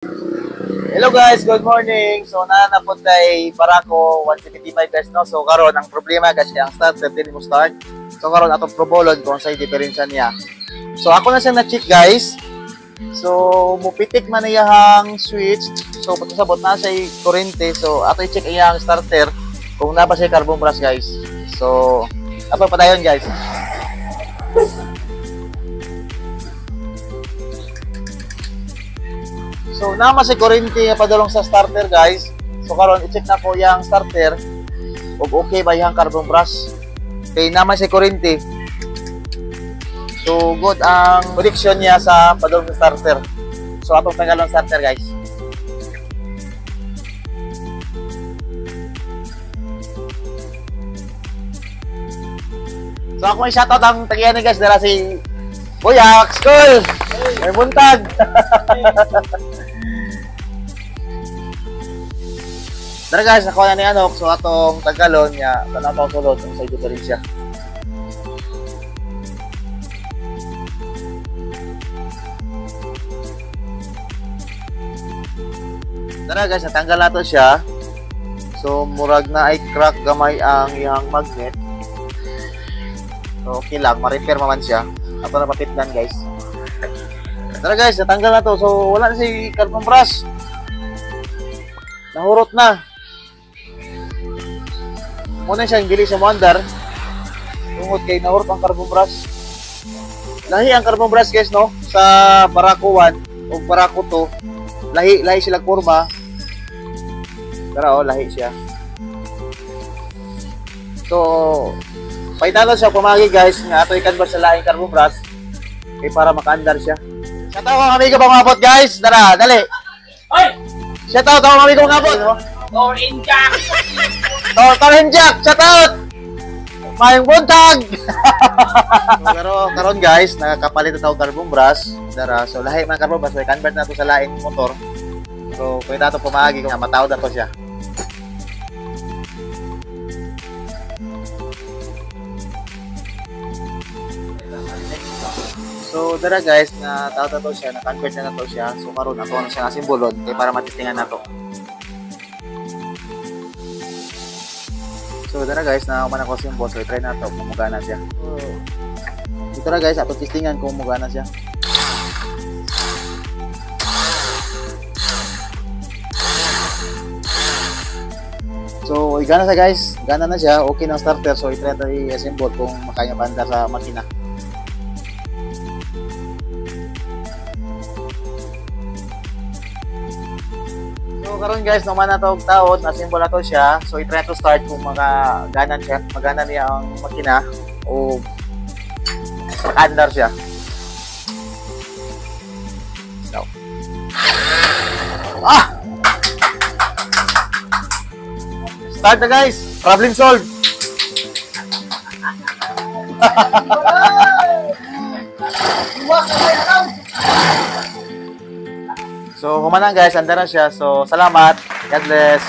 Hello guys, good morning. So nanapod kay Barako 175 guys no. So karon ang problema guys ang starter dili mo start. So karon atong probolon kung sa diferensya niya. So ako na siya na-check guys. So mupitik man iyang switch. So patusabot na siya kurente. So ato i-check iyang starter kung na ba siya carbon brush guys. So ato padayon guys. So, naman si kurente padulong sa starter guys. So, karon i-check na ko yung starter. Ug okay ba yung carbon brush. Kaya naman si kurente. So, good ang connection niya sa padulong sa starter. So, atong tanggalon starter guys. So, ako may shoutout ang tagiyan ni guys. Dala si Boyak School. May buntag. Tara guys, nakuha na ni Anok. So atong tagalon niya, tanang pang sulod ang sa diferensya. Tara guys, natanggal na to siya. So murag na ay crack gamay ang iyang magnet. So okay lang, ma-repair man siya. Ato na papitlan guys. Tara guys, natanggal na to. So wala na si carbon brush. Nahurot na. Muna siya, hindi siya mo-andar. Tungod kay nahurot ang carbon brush. Lahi ang carbon brush guys no. Sa Barako 1 o Barako 2. Lahi sila kurma. Tara oh, lahi siya. So, paitalo siya pumagi guys. Nga ato i-convert sa lahing carbon brush. Eh para maka-andar siya. Shoutout ang amiga pang mabot guys. Tara, dali. Oy! Shoutout ang amiga pang mabot. Torin Jack! Torin Jack! Shoutout! Mayong buntag! Pero karon guys, nakakapalit na tao carbon brush. Tara, so lahi man carbon brush, i-convert na to sa laing motor. So, kung ito pumagi kung matawad na to siya. So, dara guys, na tawad na to siya, na-convert na to siya. So, karon ako na siya nga simbolon kaya para matistingan na to. So, dara guys, na umana ko simbol. So, i-try na to kung mugana siya. So, dara guys, ato testingan kung mugana siya. So, igana siya guys. Gana na siya. Okay na starter. So, i-try na i-assemble kung makanya paandar sa makina. So karon guys, no man na to taon, na-assemble na to siya. So i-try to start kung magana siya, magana niya ang makina o mag-andar siya. So. Start na guys. Problem solved. So, humanang guys, andar na siya. So, salamat. God bless.